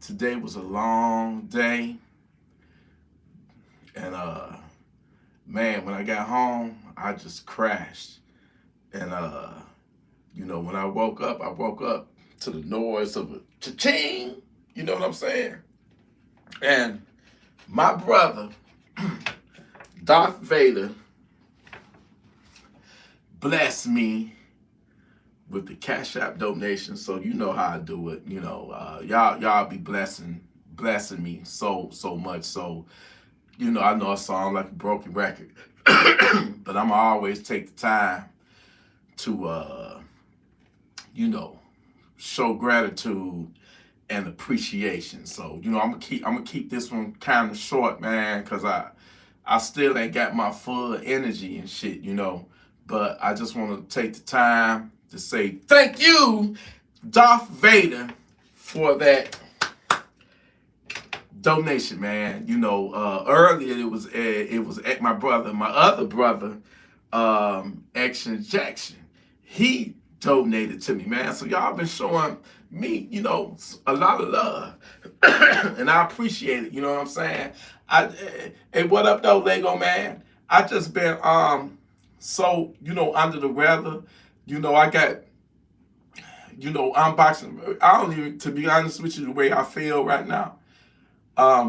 Today was a long day, and man, when I got home, I just crashed. And when I woke up to the noise of a cha-ching. You know what I'm saying? And my brother, Darth Vader, blessed me with the Cash App donation. So you know how I do it. Y'all be blessing me so much. So I know I sound like a broken record, but I'm always take the time to you know show gratitude and appreciation. So I'm gonna keep this one kind of short, man, cause I still ain't got my full energy and shit. But I just want to take the time to say thank you, Darth Vader, for that donation, man. Earlier it was at my other brother, Action Jackson. He donated to me, man. So y'all been showing me, a lot of love, and I appreciate it. You know what I'm saying? Hey, what up though, Lego man? I just been so under the weather. I got unboxing. I don't even, to be honest with you, the way I feel right now,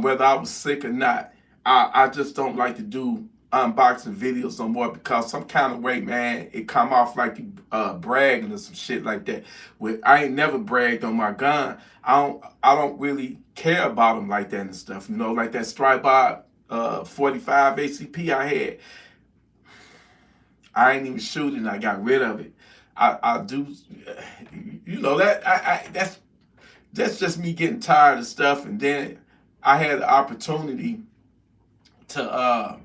whether I was sick or not. I just don't like to do unboxing videos no more because some kind of way, man, it come off like you bragging or some shit like that. I ain't never bragged on my gun. I don't really care about them like that and stuff. Like that Strike 45 ACP I had. I ain't even shooting. I got rid of it. I do, that's just me getting tired of stuff. And then I had the opportunity to,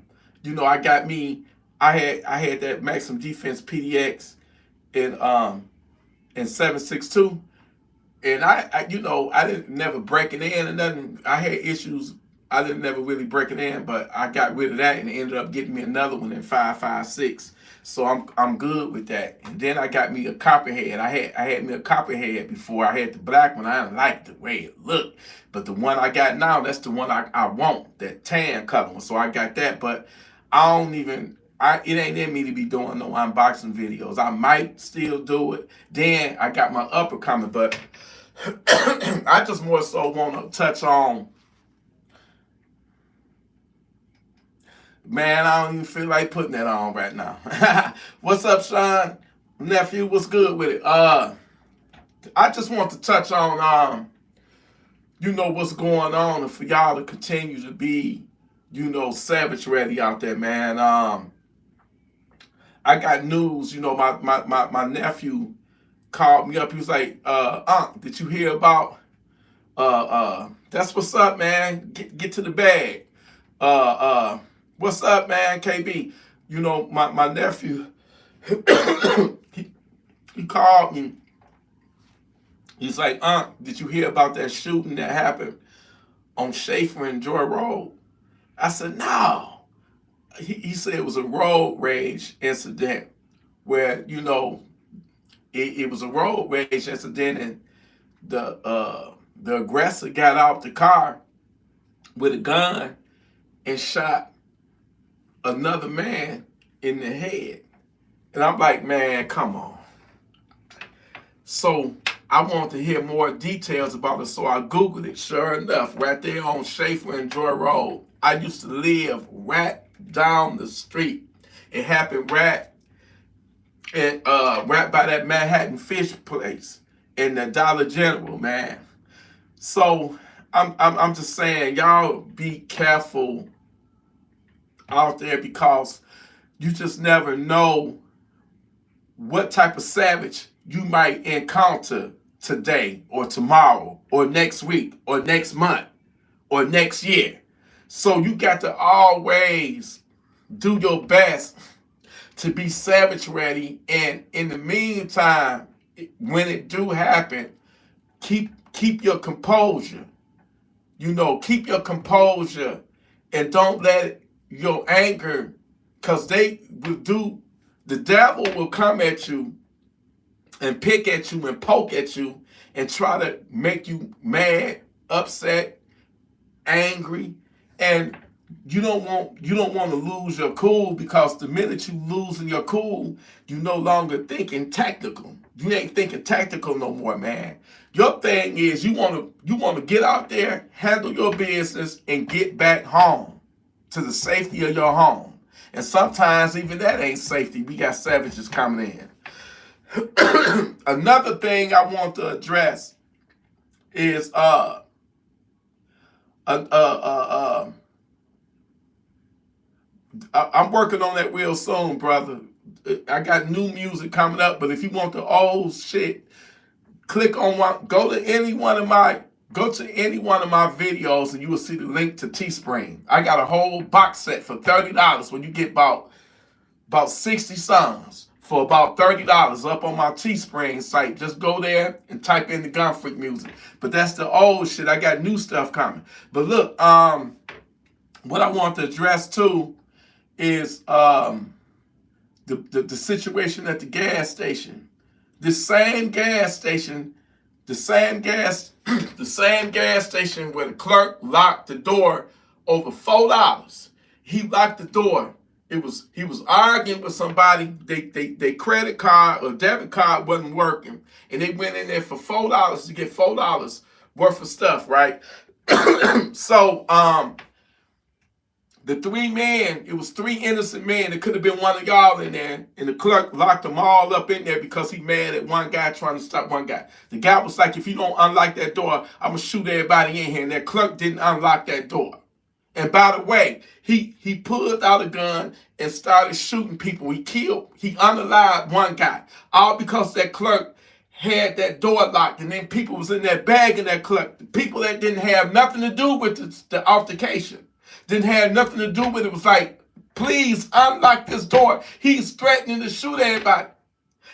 I had that Maximum Defense PDX in 7.62, and I didn't never break it in or nothing. I had issues. I didn't never really break it in, but I got rid of that and ended up getting me another one in 5.56. So I'm good with that. And then I got me a copperhead. I had me a copperhead before. I had the black one. I didn't like the way it looked. But the one I got now, that's the one I want, that tan color one. So I got that, but it ain't in me to be doing no unboxing videos. I might still do it. Then I got my upper coming, but I just more so want to touch on, man, I don't even feel like putting that on right now. What's up, Sean? Nephew, what's good with it? I just want to touch on, what's going on, and for y'all to continue to be, savage ready out there, man. I got news. My nephew called me up. He was like, did you hear about, that's what's up, man. Get to the bag. What's up, man, KB? My nephew, he called me. He's like, did you hear about that shooting that happened on Schaefer and Joy Road? I said, no. He said it was a road rage incident where, it was a road rage incident, and the aggressor got out the car with a gun and shot another man in the head. And I'm like, man, come on. So I wanted to hear more details about it, so I Googled it. Sure enough, right there on Schaefer and Joy Road. I used to live right down the street. It happened right by that Manhattan fish place in the Dollar General, man. So I'm just saying, y'all be careful out there, because you just never know what type of savage you might encounter today or tomorrow or next week or next month or next year. So you got to always do your best to be savage ready, and in the meantime, when it do happen, keep your composure. Keep your composure, and don't let your anger, because they will do, the devil will come at you and pick at you and poke at you and try to make you mad upset, angry, and you don't want to lose your cool, because the minute you losing your cool, you no longer thinking tactical. You ain't thinking tactical no more, man. Your thing is you want to get out there, handle your business, and get back home to the safety of your home. And sometimes even that ain't safety. We got savages coming in. Another thing I want to address is I'm working on that real soon, brother. I got new music coming up, but if you want the old shit, click on go to any one of my videos and you will see the link to Teespring. I got a whole box set for $30 when you get about 60 songs for about $30 up on my Teespring site. Just go there and type in the Gun Freak music. But that's the old shit. I got new stuff coming. But look, what I want to address too is the situation at the gas station. The same gas station where the clerk locked the door over $4. He locked the door. He was arguing with somebody. They credit card or debit card wasn't working, and they went in there for $4 to get $4 worth of stuff, right? So the three men, it was three innocent men. It could have been one of y'all in there, and the clerk locked them all up in there because he mad at one guy trying to stop one guy. The guy was like, if you don't unlock that door, I'm gonna shoot everybody in here. And that clerk didn't unlock that door. And by the way, he pulled out a gun and started shooting people. He unalived one guy, all because that clerk had that door locked, and then people was in there bagging that clerk. The people that didn't have nothing to do with the altercation, didn't have nothing to do with it, was like, please unlock this door. He's threatening to shoot everybody.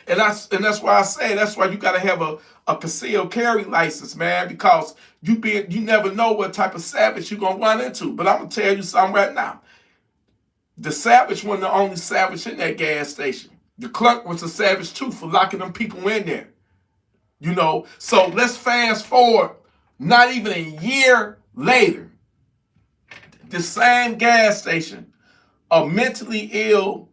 And that's why I say, that's why you gotta have a concealed carry license, man, because you never know what type of savage you're gonna run into. But I'm gonna tell you something right now. The savage wasn't the only savage in that gas station. The clerk was a savage too for locking them people in there. You know, so let's fast forward not even a year later. The same gas station, a mentally ill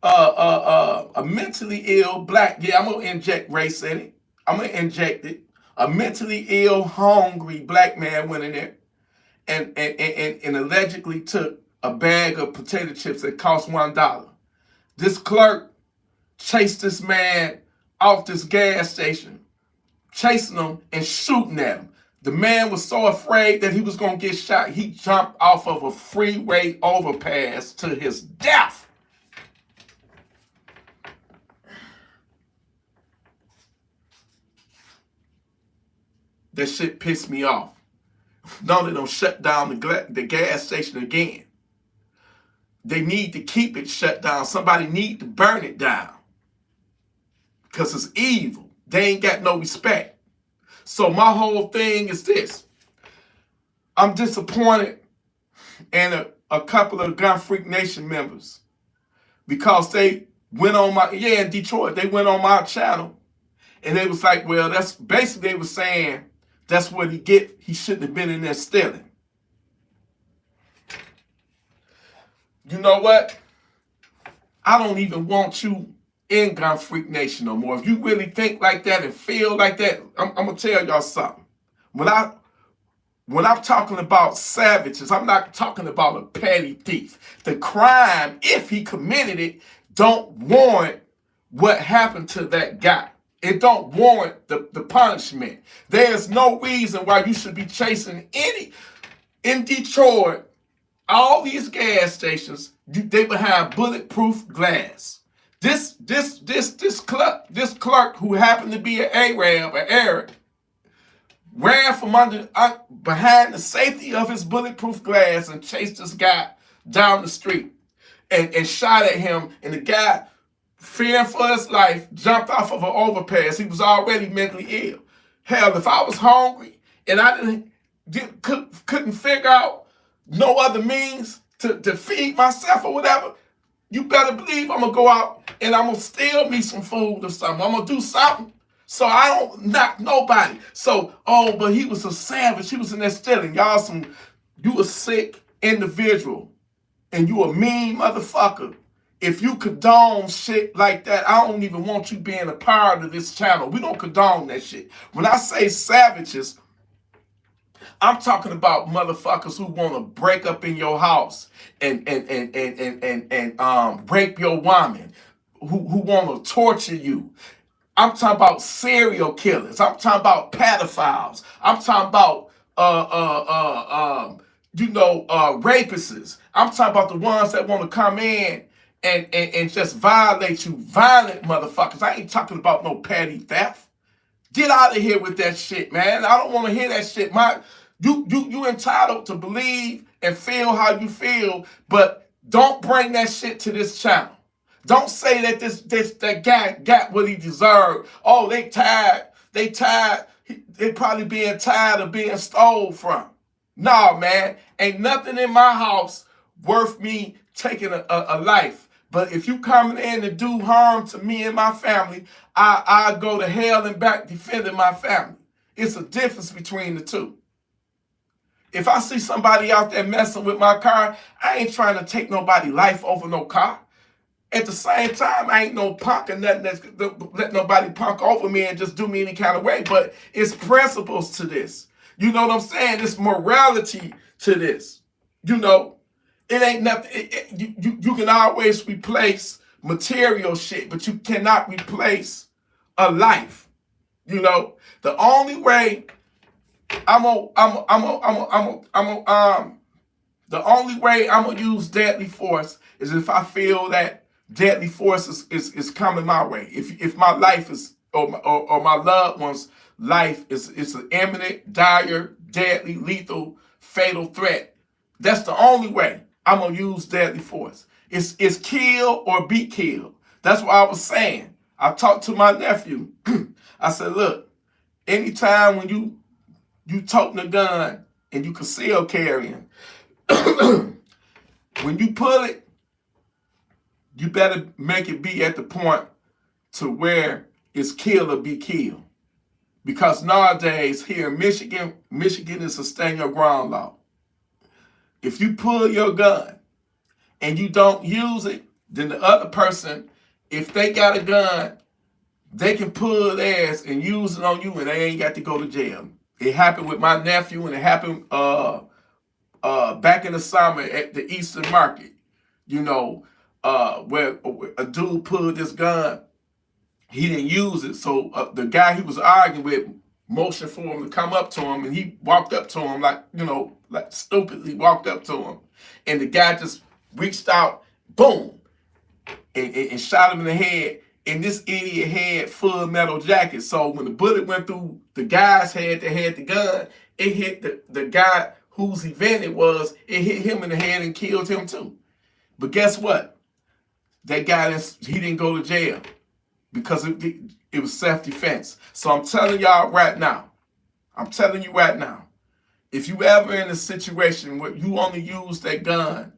black, yeah, I'm gonna inject race in it. I'm gonna inject it. A mentally ill, hungry black man went in there and allegedly took a bag of potato chips that cost $1. This clerk chased this man off this gas station, chasing him and shooting at him. The man was so afraid that he was going to get shot, he jumped off of a freeway overpass to his death. That shit pissed me off. No, they don't shut down the gas station again. They need to keep it shut down. Somebody need to burn it down. Because it's evil. They ain't got no respect. So my whole thing is this. I'm disappointed in a couple of Gun Freak Nation members because they went on in Detroit, they went on my channel and they was like, well, that's basically, they were saying that's what he shouldn't have been in there stealing. You know what? I don't even want you in Gun Freak Nation no more. If you really think like that and feel like that, I'm gonna tell y'all something. When I'm talking about savages, I'm not talking about a petty thief. The crime, if he committed it, don't warrant what happened to that guy. It don't warrant the punishment. There's no reason why you should be chasing in Detroit. All these gas stations, they would have bulletproof glass. This clerk who happened to be an Arab, an Arab, ran from behind the safety of his bulletproof glass and chased this guy down the street and shot at him. And the guy, fearing for his life, jumped off of an overpass. He was already mentally ill. Hell, if I was hungry and I couldn't figure out no other means to feed myself or whatever, you better believe I'm going to go out and I'm going to steal me some food or something. I'm going to do something So I don't knock nobody. So, oh, but he was a savage. He was in there stealing. You a sick individual and you a mean motherfucker. If you condone shit like that, I don't even want you being a part of this channel. We don't condone that shit. When I say savages, I'm talking about motherfuckers who want to break up in your house and rape your woman, who want to torture you. I'm talking about serial killers. I'm talking about pedophiles. I'm talking about rapists. I'm talking about the ones that want to come in and just violate you, violent motherfuckers. I ain't talking about no petty theft. Get out of here with that shit, man. I don't want to hear that shit. You entitled to believe and feel how you feel, but don't bring that shit to this channel. Don't say that that guy got what he deserved. Oh, they tired. They probably being tired of being stole from. Nah, man. Ain't nothing in my house worth me taking a life. But if you coming in and do harm to me and my family, I go to hell and back defending my family. It's a difference between the two. If I see somebody out there messing with my car, I ain't trying to take nobody's life over no car. At the same time, I ain't no punk or nothing that's let nobody punk over me and just do me any kind of way. But it's principles to this. You know what I'm saying? It's morality to this. You know, it ain't nothing. You can always replace material shit, but you cannot replace a life. You know, the only way the only way I'm gonna use deadly force is if I feel that deadly force is coming my way. If my life is or my loved one's life is an imminent, dire, deadly, lethal, fatal threat, that's the only way I'm gonna use deadly force. It's kill or be killed. That's what I was saying. I talked to my nephew. I said, look, anytime when you toting a gun and you conceal carrying, when you pull it, you better make it be at the point to where it's kill or be killed. Because nowadays here in Michigan is a stand your ground law. If you pull your gun and you don't use it, then the other person, if they got a gun, they can pull theirs and use it on you and they ain't got to go to jail. It happened with my nephew and it happened back in the summer at the Eastern Market. You know, where a dude pulled this gun, he didn't use it. So the guy he was arguing with motioned for him to come up to him, and he walked up to him like stupidly walked up to him. And the guy just reached out, boom, and shot him in the head. And this idiot had full metal jacket. So when the bullet went through the guy's head that had the gun, it hit the guy whose event it was, it hit him in the head and killed him too. But guess what? That guy, he didn't go to jail because it was self-defense. So I'm telling y'all right now, if you ever in a situation where you only use that gun,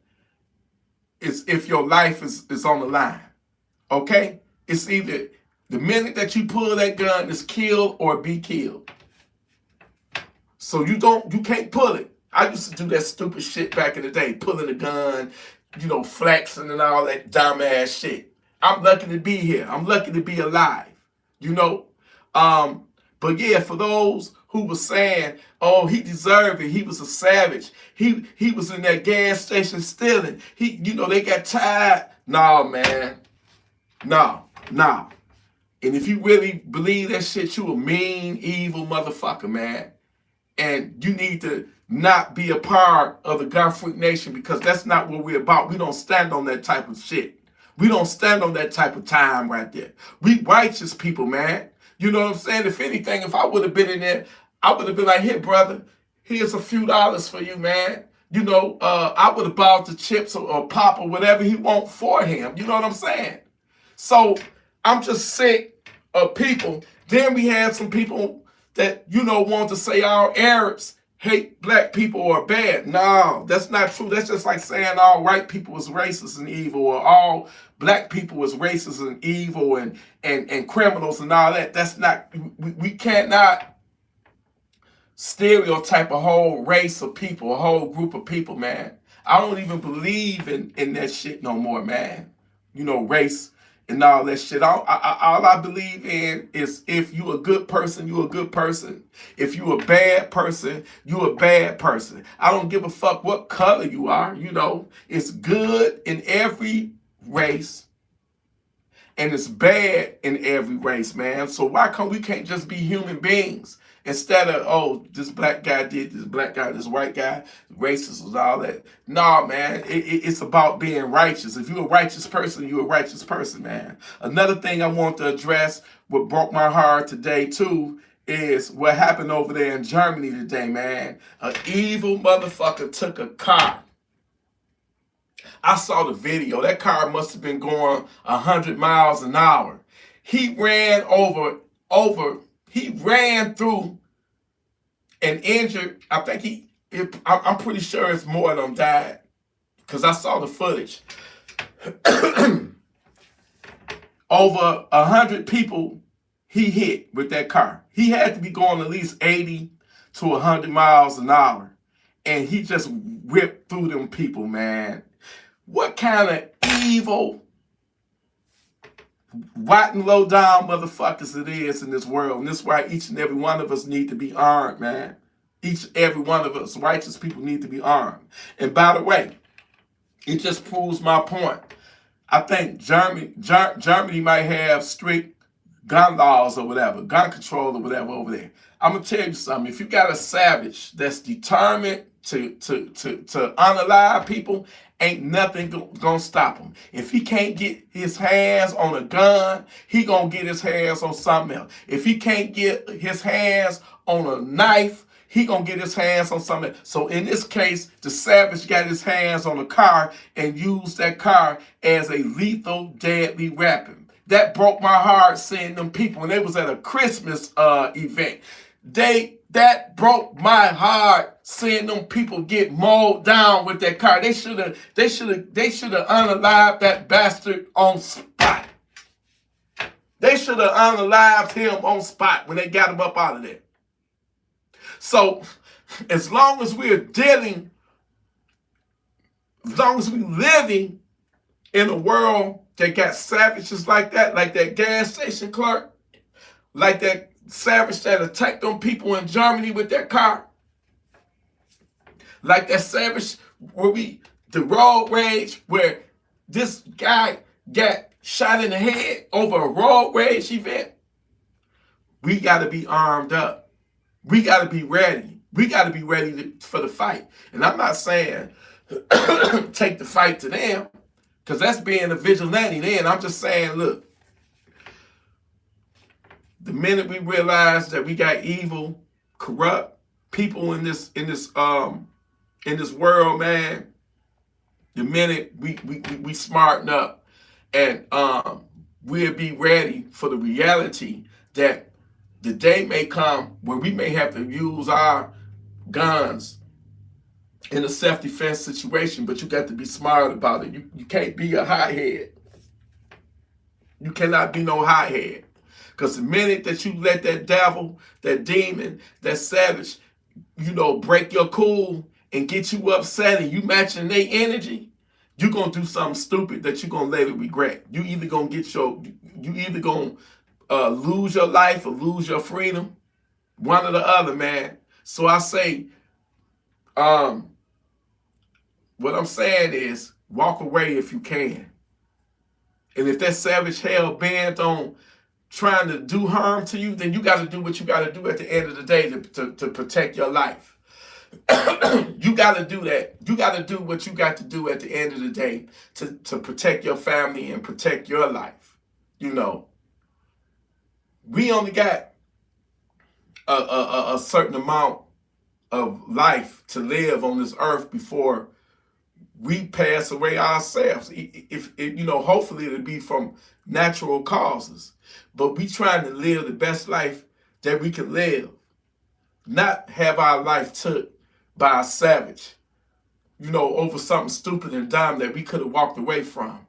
it's if your life is on the line, okay? It's either the minute that you pull that gun, it's kill or be killed. So you can't pull it. I used to do that stupid shit back in the day, pulling a gun, flexing and all that dumbass shit. I'm lucky to be here. I'm lucky to be alive, But yeah, for those who were saying, oh, he deserved it, he was a savage, he was in that gas station stealing, they got tired. No, man. No. And if you really believe that shit, you a mean, evil motherfucker, man. And you need to not be a part of the Gun Freak Nation because that's not what we're about. We don't stand on that type of shit. We don't stand on that type of time right there. We righteous people, man. You know what I'm saying? If anything, if I would have been in there, I would have been like, here, brother, here's a few dollars for you, man. I would have bought the chips or pop or whatever he want for him. You know what I'm saying? So I'm just sick of people. Then we had some people that, want to say all Arabs hate black people or bad. No, that's not true. That's just like saying all white people is racist and evil or all black people as racist and evil and criminals and all that. That's not, we cannot stereotype a whole race of people, a whole group of people, man. I don't even believe in that shit no more, man. Race and all that shit. All I believe in is if you a good person, you a good person. If you a bad person, you a bad person. I don't give a fuck what color you are. It's good in every race and it's bad in every race, man. So why come we can't just be human beings? Instead of, oh, this black guy did this, black guy, this white guy, racist was all that. No, man, it's about being righteous. If you're a righteous person, you're a righteous person, man. Another thing I want to address, what broke my heart today, too, is what happened over there in Germany today, man. An evil motherfucker took a car. I saw the video. That car must have been going 100 miles an hour. He ran he ran through and injured, I think I'm pretty sure it's more of them died because I saw the footage. Over 100 people he hit with that car. He had to be going at least 80 to 100 miles an hour. And he just whipped through them people, man. What kind of evil, rotten, low down motherfuckers it is in this world. And this is why each and every one of us need to be armed, man. Each and every one of us righteous people need to be armed. And by the way, it just proves my point. I think Germany might have strict gun laws or whatever, gun control or whatever over there. I'm gonna tell you something. If you got a savage that's determined to unalive people, ain't nothing gonna stop him. If he can't get his hands on a gun, he gonna get his hands on something else. If he can't get his hands on a knife, he gonna get his hands on something else. So in this case, the savage got his hands on a car and used that car as a lethal, deadly weapon. That broke my heart seeing them people, and they was at a Christmas event. That broke my heart seeing them people get mowed down with that car. They should have unalived that bastard on spot. They should have unalived him on spot when they got him up out of there. So as long as we're living in a world that got savages like that gas station clerk, like that savage that attacked them people in Germany with that car, like that savage the road rage where this guy got shot in the head over a road rage event. We got to be armed up. We got to be ready. We got to be ready for the fight. And I'm not saying take the fight to them, because that's being a vigilante then. I'm just saying, look, the minute we realize that we got evil, corrupt people in this world, man, the minute we smarten up and we'll be ready for the reality that the day may come where we may have to use our guns in a self-defense situation, but you got to be smart about it. You can't be a hothead. You cannot be no hothead. Because the minute that you let that devil, that demon, that savage, break your cool and get you upset and you matching their energy, you're going to do something stupid that you're going to later regret. You either going to lose your life or lose your freedom. One or the other, man. So I say, what I'm saying is walk away if you can. And if that savage hell bent on trying to do harm to you, then you got to do what you got to do at the end of the day to protect your life. You got to do that. You got to do what you got to do at the end of the day to protect your family and protect your life. We only got a certain amount of life to live on this earth before we pass away ourselves. If hopefully it'll be from natural causes. But we trying to live the best life that we can live. Not have our life took by a savage, over something stupid and dumb that we could have walked away from.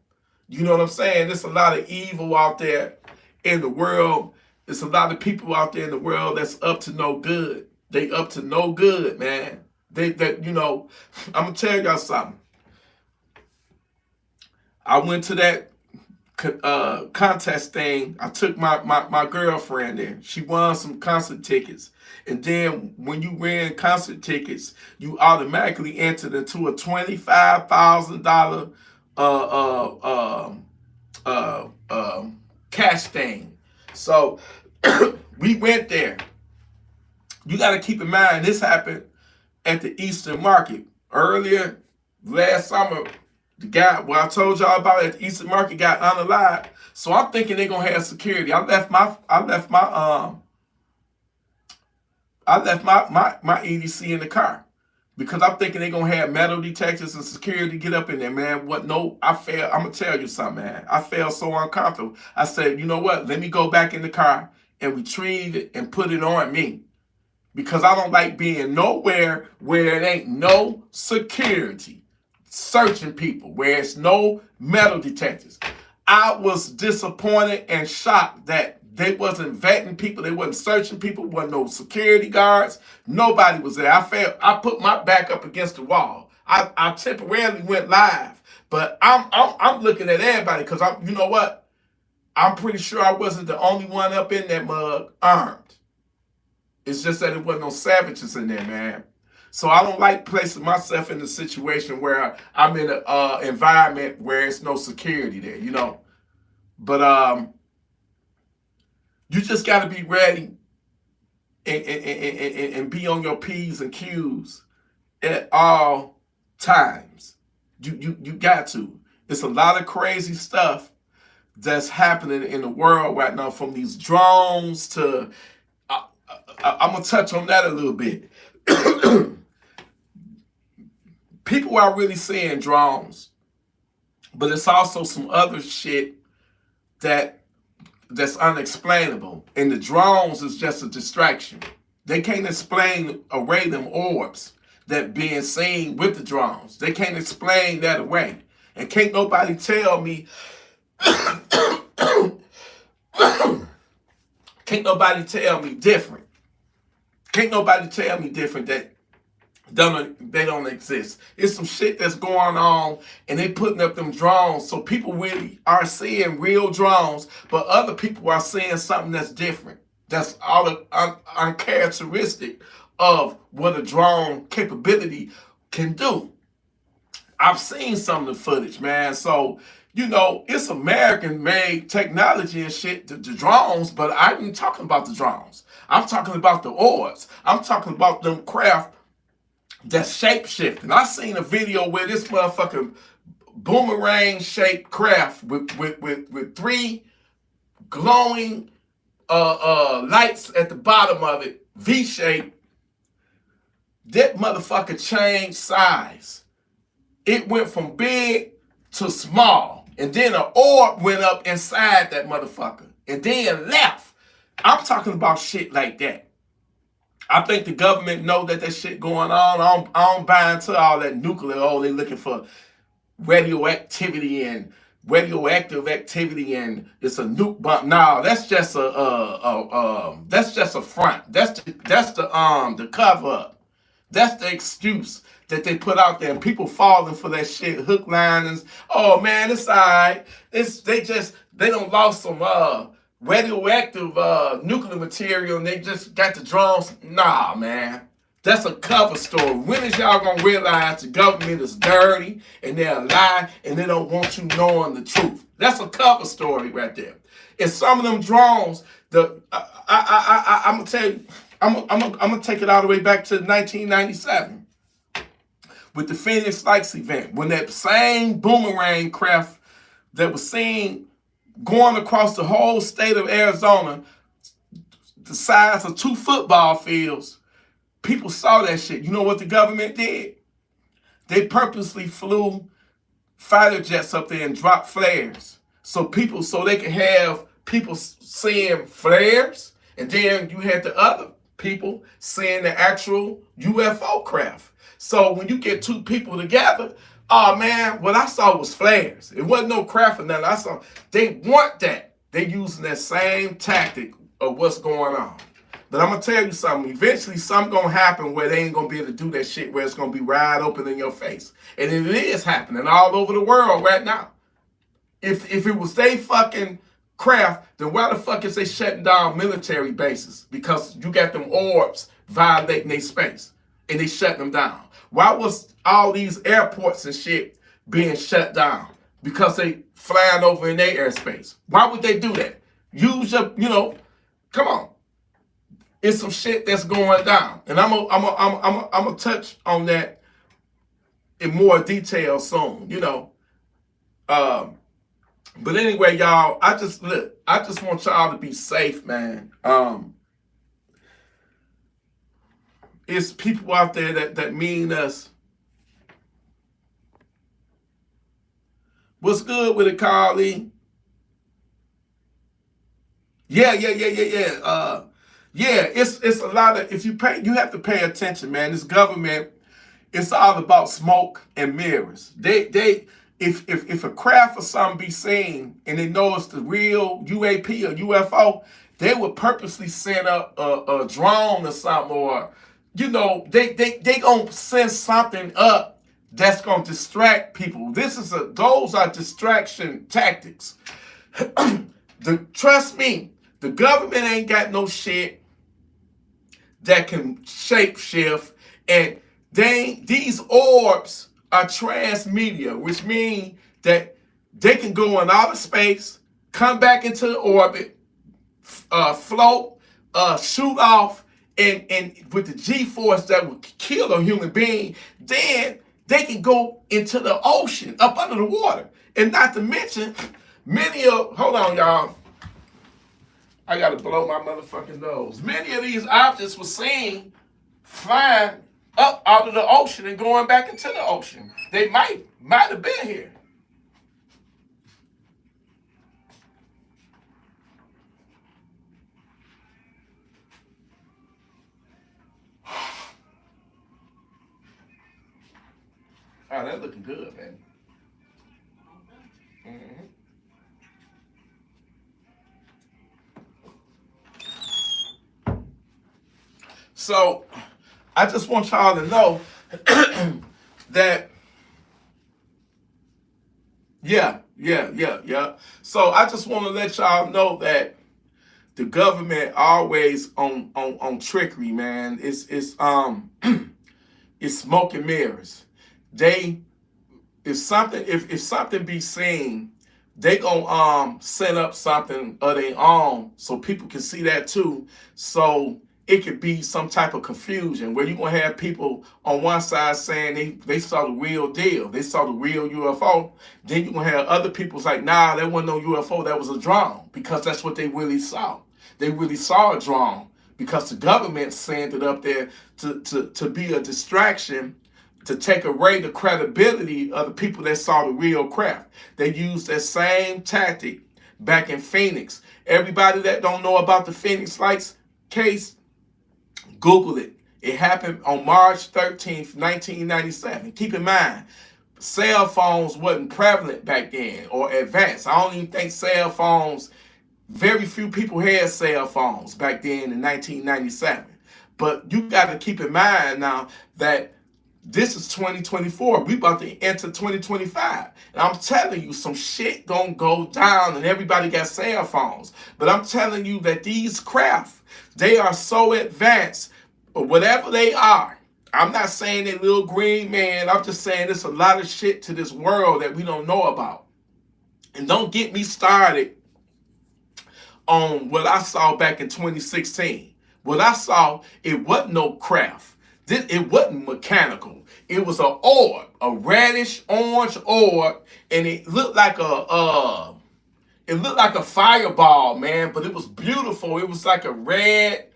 You know what I'm saying? There's a lot of evil out there in the world. There's a lot of people out there in the world that's up to no good. They up to no good, man. I'm gonna tell y'all something. I went to that contest thing. I took my girlfriend there. She won some concert tickets. And then when you win concert tickets, you automatically entered into a $25,000 cash thing. So we went there. You got to keep in mind, this happened at the Eastern Market. Earlier last summer, the guy, well, I told y'all about it, at the Eastern Market got unalived. So I'm thinking they're gonna have security. I left my EDC in the car because I'm thinking they're gonna have metal detectors and security get up in there, man. I'm gonna tell you something, man. I felt so uncomfortable. I said, you know what? Let me go back in the car and retrieve it and put it on me. Because I don't like being nowhere where it ain't no security searching people, where it's no metal detectors. I was disappointed and shocked that they wasn't vetting people, they wasn't searching people, wasn't no security guards, nobody was there. I put my back up against the wall. I temporarily went live, but I'm looking at everybody because you know what? I'm pretty sure I wasn't the only one up in that mug armed. It's just that it wasn't no savages in there, man. So I don't like placing myself in a situation where I'm in an environment where it's no security there, you know. But you just got to be ready and be on your P's and Q's at all times. You got to. It's a lot of crazy stuff that's happening in the world right now, from these drones to... I'm going to touch on that a little bit. People are really seeing drones, but it's also some other shit that's unexplainable. And the drones is just a distraction. They can't explain away them orbs that being seen with the drones. They can't explain that away. And can't nobody tell me can't nobody tell me different. Can't nobody tell me different that they don't exist. It's some shit that's going on, and they putting up them drones, so people really are seeing real drones, but other people are seeing something that's different. That's all uncharacteristic of what a drone capability can do. I've seen some of the footage, man. So, you know, it's American-made technology and shit, the drones, but I ain't talking about the drones. I'm talking about the orbs. I'm talking about them craft that's shape-shifting. I seen a video where this motherfucking boomerang-shaped craft with three glowing lights at the bottom of it, V-shape. That motherfucker changed size. It went from big to small. And then an orb went up inside that motherfucker. And then left. I'm talking about shit like that. I think the government know that shit going on. I don't buy into all that nuclear. Oh, they looking for radioactivity and radioactive activity, and it's a nuke bomb. No, that's just a front. That's the cover up. That's the excuse that they put out there, and people falling for that shit, hook, liners. Oh man, it's all right. They don't lost some radioactive nuclear material, and they just got the drones. Nah, man. That's a cover story. When is y'all gonna realize the government is dirty and they're lying and they don't want you knowing the truth? That's a cover story right there. And some of them drones, I'm gonna tell you, I'm gonna take it all the way back to 1997 with the Phoenix Lights event, when that same boomerang craft that was seen going across the whole state of Arizona, the size of 2 football fields. People saw that shit. You know what the government did? They purposely flew fighter jets up there and dropped flares. So they could have people seeing flares, and then you had the other people seeing the actual UFO craft. So when you get 2 people together, Oh man, what I saw was flares. It wasn't no craft or nothing. I saw they want that. They using that same tactic of what's going on. But I'm gonna tell you something. Eventually, something gonna happen where they ain't gonna be able to do that shit. Where it's gonna be wide open in your face, and it is happening all over the world right now. If it was they fucking craft, then why the fuck is they shutting down military bases? Because you got them orbs violating their space, and they shutting them down. Why was all these airports and shit being shut down? Because they flying over in their airspace. Why would they do that? Use your, come on. It's some shit that's going down, and I'm gonna touch on that in more detail soon. But anyway, y'all, I just want y'all to be safe, man. It's people out there that mean us. What's good with it, Carly? Yeah. It's a lot of, you have to pay attention, man. This government, it's all about smoke and mirrors. If a craft or something be seen and they know it's the real UAP or UFO, they would purposely send up a drone or something, or they gonna send something up that's gonna distract people. Those are distraction tactics. Trust me, the government ain't got no shit that can shape shift, and these orbs are transmedia, which means that they can go in outer space, come back into the orbit, float, shoot off, and with the G-force that would kill a human being, then they can go into the ocean, up under the water. And not to mention, hold on, y'all. I gotta blow my motherfucking nose. Many of these objects were seen flying up out of the ocean and going back into the ocean. They might have been here. Oh, that's looking good, man. Mm-hmm. So, I just want y'all to know that, yeah. So I just want to let y'all know that the government always on trickery, man. It's it's smoke and mirrors. If something be seen, they gonna set up something of their own so people can see that too. So it could be some type of confusion where you're gonna have people on one side saying they saw the real deal, they saw the real UFO. Then you're gonna have other people's like, nah, that wasn't no UFO, that was a drone, because that's what they really saw. They really saw a drone because the government sent it up there to be a distraction, to take away the credibility of the people that saw the real craft. They used that same tactic back in Phoenix. Everybody that don't know about the Phoenix Lights case, Google it. It happened on March 13th, 1997. Keep in mind, cell phones wasn't prevalent back then or advanced. I don't even think cell phones, very few people had cell phones back then in 1997. But you got to keep in mind now that this is 2024. We about to enter 2025. And I'm telling you, some shit gonna go down and everybody got cell phones. But I'm telling you that these craft, they are so advanced, or whatever they are. I'm not saying they little green man. I'm just saying there's a lot of shit to this world that we don't know about. And don't get me started on what I saw back in 2016. What I saw, it wasn't no craft. It wasn't mechanical. It was an orb, a reddish orange orb, and it looked like a fireball, man. But it was beautiful. It was like a red.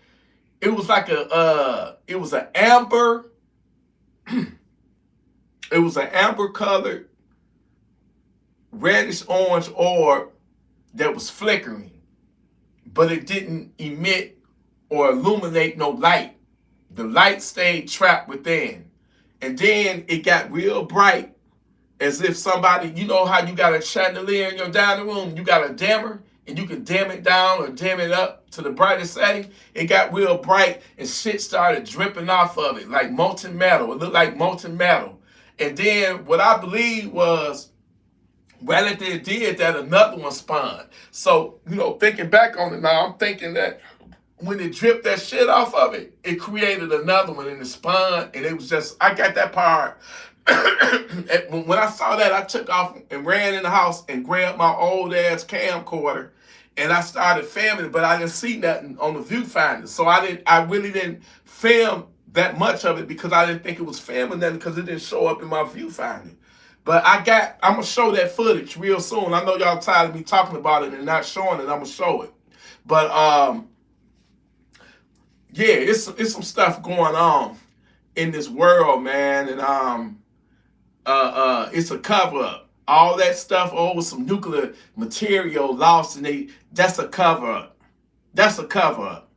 It was like it was an amber. It was an amber colored, reddish orange orb that was flickering, but it didn't emit or illuminate no light. The light stayed trapped within. And then it got real bright, as if somebody, you know how you got a chandelier in your dining room, you got a dimmer, and you can dim it down or dim it up to the brightest setting. It got real bright, and shit started dripping off of it like molten metal. It looked like molten metal. And then what I believe was, right after it did that, another one spawned. So, you know, thinking back on it now, I'm thinking that when it dripped that shit off of it, it created another one, and it spun, and it was just, I got that part. When I saw that, I took off and ran in the house and grabbed my old ass camcorder, and I started filming, but I didn't see nothing on the viewfinder. So I really didn't film that much of it because I didn't think it was filming nothing because it didn't show up in my viewfinder. But I'm gonna show that footage real soon. I know y'all tired of me talking about it and not showing it. I'm gonna show it. But yeah, it's some stuff going on in this world, man, and it's a cover up. All that stuff over some nuclear material lost, and that's a cover up. That's a cover up.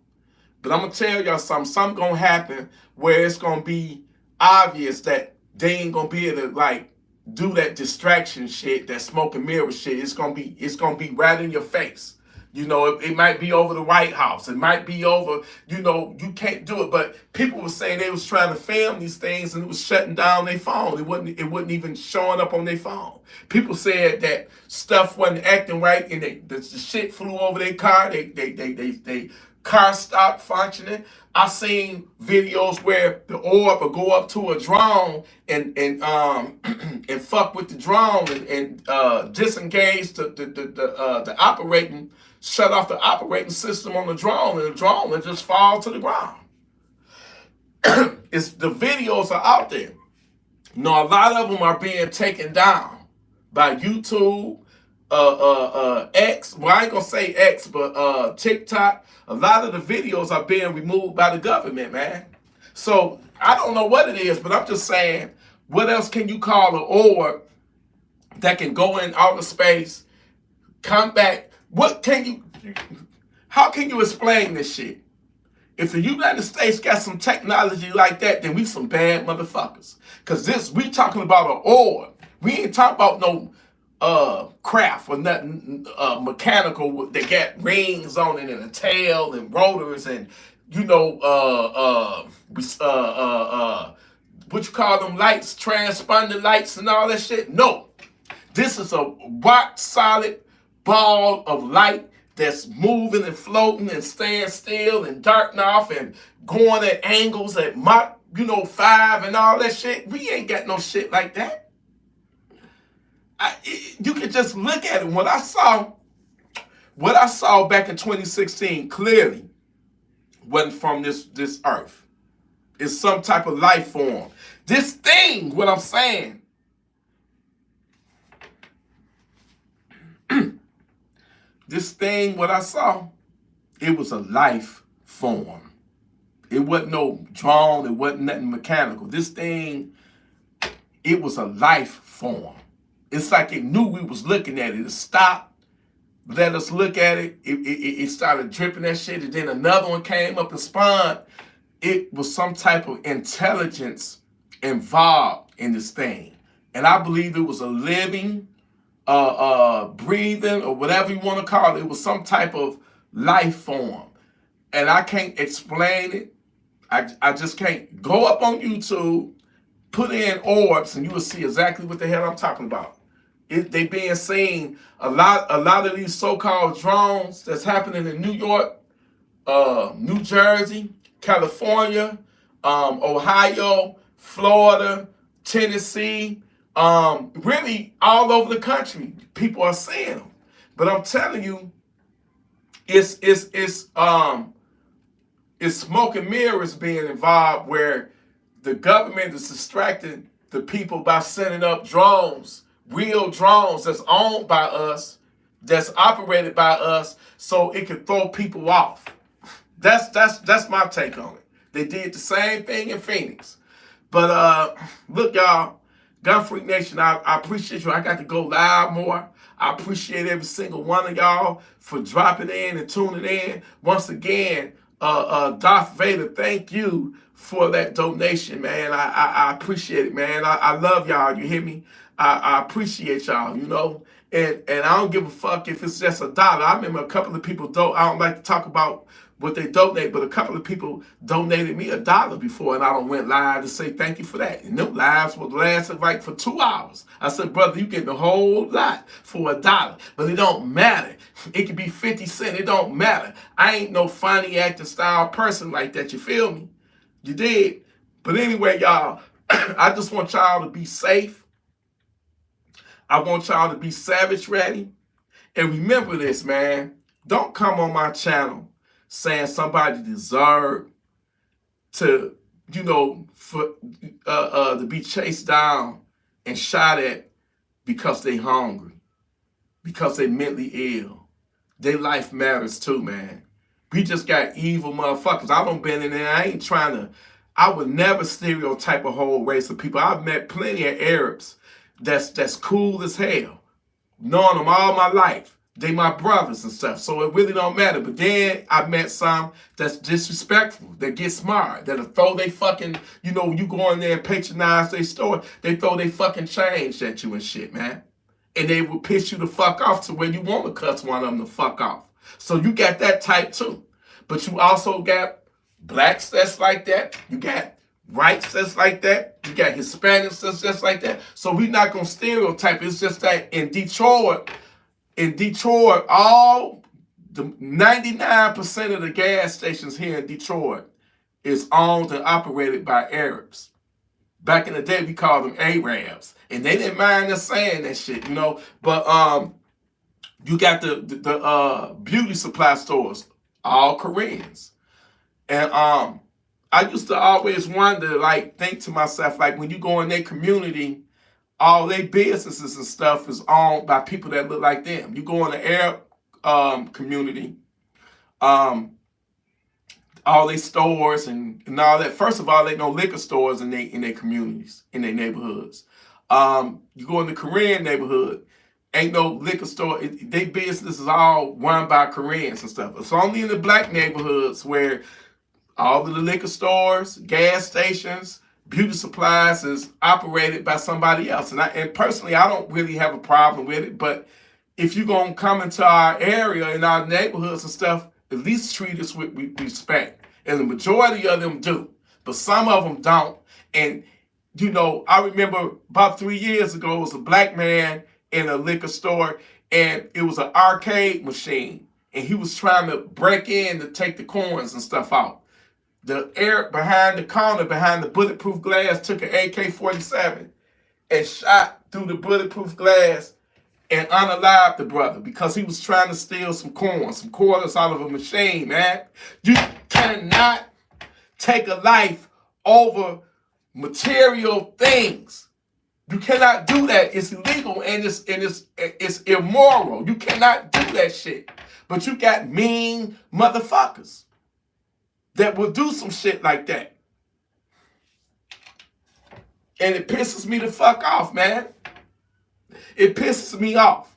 But I'm gonna tell y'all something. Something gonna happen where it's gonna be obvious that they ain't gonna be able to like do that distraction shit, that smoke and mirror shit. It's gonna be right in your face. You know, it might be over the White House. It might be over, you know, you can't do it. But people were saying they was trying to film these things and it was shutting down their phone. It wasn't even showing up on their phone. People said that stuff wasn't acting right and the shit flew over their car. They car stopped functioning. I seen videos where the orb will go up to a drone and and fuck with the drone and disengage the operating, shut off the operating system on the drone, and the drone will just fall to the ground. The videos are out there. You know, a lot of them are being taken down by YouTube, X. Well, I ain't gonna say X, but TikTok. A lot of the videos are being removed by the government, man. So I don't know what it is, but I'm just saying, what else can you call an orb that can go in outer space, come back? How can you explain this shit? If the United States got some technology like that, then we some bad motherfuckers. Cause we talking about an orb. We ain't talking about no craft or nothing mechanical that got rings on it and a tail and rotors and you know what you call them lights, transponder lights and all that shit. No, this is a rock solid ball of light that's moving and floating and staying still and darting off and going at angles at Mach 5 and all that shit. We ain't got no shit like that. You can just look at it. What I saw back in 2016 clearly wasn't from this earth. It's some type of life form. This thing, what I'm saying, this thing, what I saw, it was a life form. It wasn't no drone. It wasn't nothing mechanical. This thing, it was a life form. It's like it knew we was looking at it. It stopped, let us look at it. It started dripping that shit, and then another one came up and spawned. It was some type of intelligence involved in this thing. And I believe it was a living, breathing, or whatever you want to call it. It was some type of life form. And I can't explain it. I just can't. Go up on YouTube, put in orbs, and you will see exactly what the hell I'm talking about. They being seen, a lot of these so-called drones that's happening in New York, New Jersey, California, Ohio, Florida, Tennessee, really all over the country. People are seeing them. But I'm telling you, it's smoke and mirrors being involved where the government is distracting the people by sending up drones, real drones that's owned by us, that's operated by us, so it could throw people off. That's my take on it. They did the same thing in Phoenix. But look, y'all, Gun Freak Nation, I appreciate you. I got to go live more. I appreciate every single one of y'all for dropping in and tuning in. Once again, Darth Vader, thank you for that donation, man. I appreciate it, man. I love y'all. You hear me? I appreciate y'all, you know. And I don't give a fuck if it's just $1. I remember a couple of people I don't like to talk about what they donate, but a couple of people donated me $1 before, and I don't went live to say thank you for that. And them lives would last like for 2 hours. I said, brother, you getting a whole lot for $1, but it don't matter. It could be 50 cents. It don't matter. I ain't no funny acting style person like that. You feel me? You did. But anyway, y'all, I just want y'all to be safe. I want y'all to be savage ready. And remember this, man. Don't come on my channel saying somebody deserved to, you know, to be chased down and shot at because they hungry, because they mentally ill. Their life matters too, man. We just got evil motherfuckers. I don't been in there. I would never stereotype a whole race of people. I've met plenty of Arabs that's cool as hell. Knowing them all my life. They my brothers and stuff, so it really don't matter. But then I met some that's disrespectful, that get smart, that'll throw they fucking, you know, you go in there and patronize their store, they throw they fucking change at you and shit, man. And they will piss you the fuck off to where you want to cuss one of them the fuck off. So you got that type too. But you also got blacks that's like that. You got whites that's like that. You got Hispanics that's just like that. So we're not going to stereotype. It's just that in Detroit, all the 99% of the gas stations here in Detroit is owned and operated by Arabs. Back in the day, we called them Arabs, and they didn't mind us saying that shit, you know. But you got the beauty supply stores, all Koreans, and I used to always wonder, like, think to myself, like, when you go in their community, all their businesses and stuff is owned by people that look like them. You go in the Arab community, all their stores and all that. First of all, they no liquor stores in their communities, in their neighborhoods. You go in the Korean neighborhood, ain't no liquor store. Their business is all run by Koreans and stuff. It's only in the black neighborhoods where all of the liquor stores, gas stations, beauty supplies is operated by somebody else. And personally, I don't really have a problem with it. But if you're going to come into our area and our neighborhoods and stuff, at least treat us with respect. And the majority of them do. But some of them don't. And, you know, I remember about 3 years ago, it was a black man in a liquor store. And it was an arcade machine. And he was trying to break in to take the coins and stuff out. The Arab behind the counter, behind the bulletproof glass, took an AK-47 and shot through the bulletproof glass and unalived the brother because he was trying to steal some coins, some quarters out of a machine, man. You cannot take a life over material things. You cannot do that. It's illegal and it's immoral. You cannot do that shit. But you got mean motherfuckers that will do some shit like that. And it pisses me the fuck off, man. It pisses me off.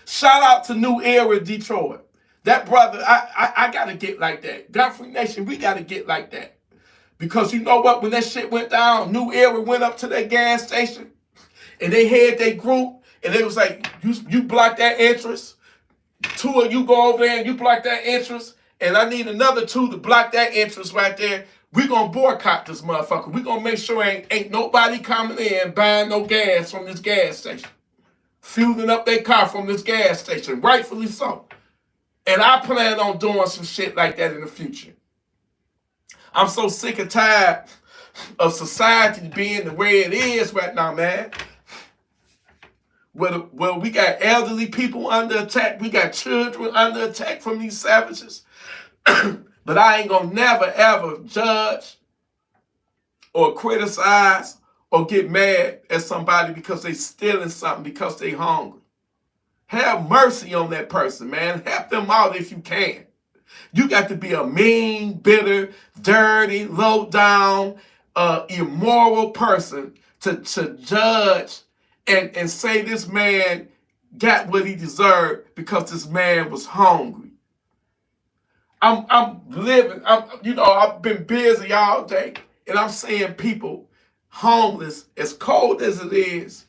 Shout out to New Era Detroit. That brother, I gotta get like that. Godfrey Nation, we gotta get like that. Because you know what? When that shit went down, New Era went up to that gas station and they had their group and they was like, you block that entrance. 2 of you go over there and you block that entrance. And I need another 2 to block that entrance right there. We're going to boycott this motherfucker. We're going to make sure ain't nobody coming in buying no gas from this gas station. Fueling up their car from this gas station. Rightfully so. And I plan on doing some shit like that in the future. I'm so sick and tired of society being the way it is right now, man. Where we got elderly people under attack. We got children under attack from these savages. But I ain't gonna never ever judge or criticize or get mad at somebody because they stealing something because they hungry. Have mercy on that person, man. Help them out if you can. You got to be a mean, bitter, dirty, low down, immoral person to judge and say this man got what he deserved because this man was hungry. I'm living. I've been busy all day, and I'm seeing people homeless, as cold as it is,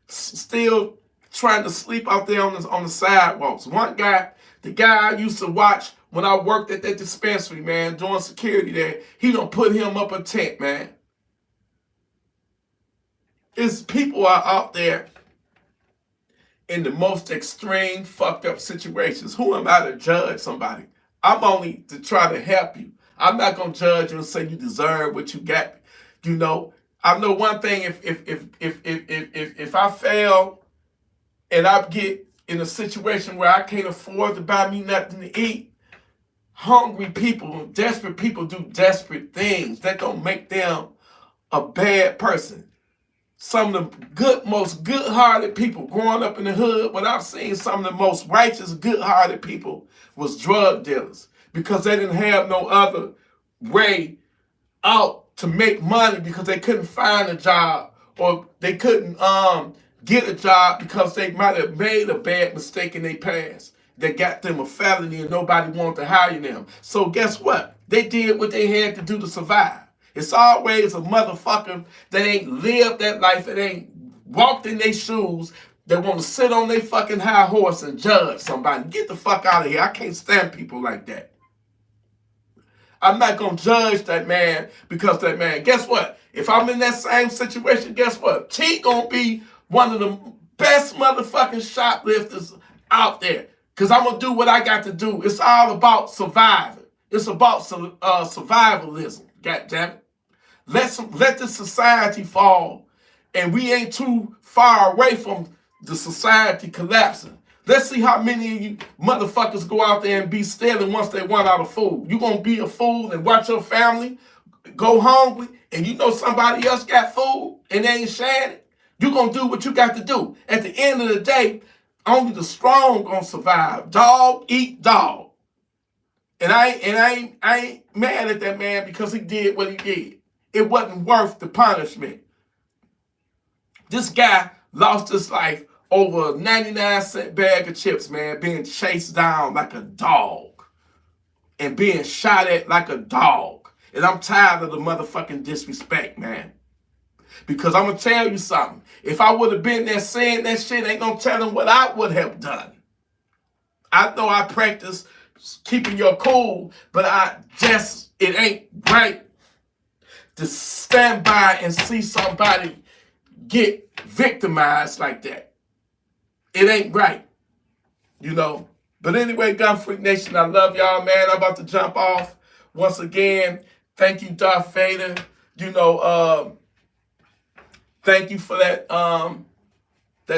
still trying to sleep out there on the sidewalks. One guy, the guy I used to watch when I worked at that dispensary, man, doing security there, he done put him up a tent, man. It's people are out there in the most extreme, fucked up situations. Who am I to judge somebody? I'm only to try to help you. I'm not gonna judge you and say you deserve what you got. You know, I know one thing. If I fail and I get in a situation where I can't afford to buy me nothing to eat, hungry people, desperate people do desperate things. That don't make them a bad person. Some of the most good-hearted people growing up in the hood, what I've seen, some of the most righteous, good-hearted people was drug dealers because they didn't have no other way out to make money because they couldn't find a job or they couldn't get a job because they might have made a bad mistake in their past that got them a felony and nobody wanted to hire them. So guess what? They did what they had to do to survive. It's always a motherfucker that ain't lived that life, that ain't walked in their shoes, that want to sit on their fucking high horse and judge somebody. Get the fuck out of here. I can't stand people like that. I'm not going to judge that man because that man, guess what? If I'm in that same situation, guess what? T going to be one of the best motherfucking shoplifters out there because I'm going to do what I got to do. It's all about surviving. It's about survivalism. God damn it. Let the society fall, and we ain't too far away from the society collapsing. Let's see how many of you motherfuckers go out there and be stealing once they run out of food. You gonna be a fool and watch your family go hungry, and you know somebody else got food and they ain't sharing it? You gonna do what you got to do. At the end of the day, only the strong gonna survive. Dog eat dog. And I ain't mad at that man because he did what he did. It wasn't worth the punishment. This guy lost his life over a 99-cent bag of chips, man, being chased down like a dog and being shot at like a dog. And I'm tired of the motherfucking disrespect, man. Because I'm going to tell you something. If I would have been there saying that shit, ain't no telling what I would have done. I know I practice keeping your cool, but it ain't right to stand by and see somebody get victimized like that. It ain't right, you know. But anyway, Gun Freak Nation, I love y'all, man. I'm about to jump off. Once again, thank you, Darth Vader. You know, thank you for that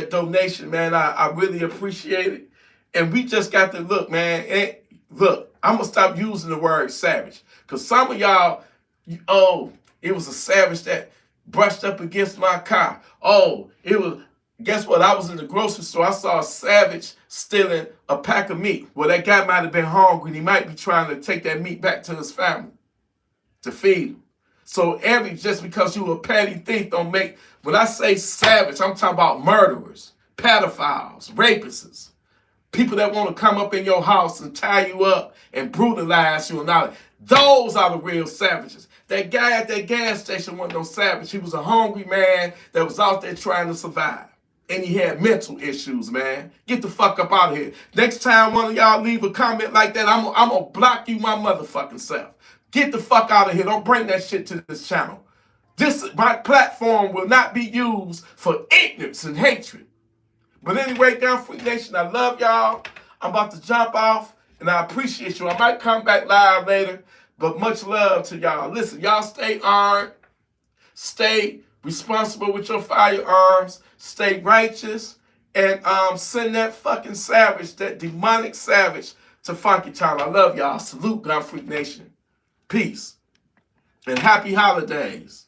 donation, man. I really appreciate it. And we just got to look, man. Look, I'm going to stop using the word savage. Because some of y'all, it was a savage that brushed up against my car. Guess what? I was in the grocery store. I saw a savage stealing a pack of meat. Well, that guy might have been hungry and he might be trying to take that meat back to his family to feed him. So just because you a petty thief don't make, when I say savage, I'm talking about murderers, pedophiles, rapists. People that want to come up in your house and tie you up and brutalize you and all that. Those are the real savages. That guy at that gas station wasn't no savage. He was a hungry man that was out there trying to survive. And he had mental issues, man. Get the fuck up out of here. Next time one of y'all leave a comment like that, I'm going to block you my motherfucking self. Get the fuck out of here. Don't bring that shit to this channel. My platform will not be used for ignorance and hatred. But anyway, Gun Freak Nation, I love y'all. I'm about to jump off, and I appreciate you. I might come back live later, but much love to y'all. Listen, y'all stay armed, stay responsible with your firearms, stay righteous, and send that fucking savage, that demonic savage, to Funky Town. I love y'all. Salute, Gun Freak Nation. Peace. And happy holidays.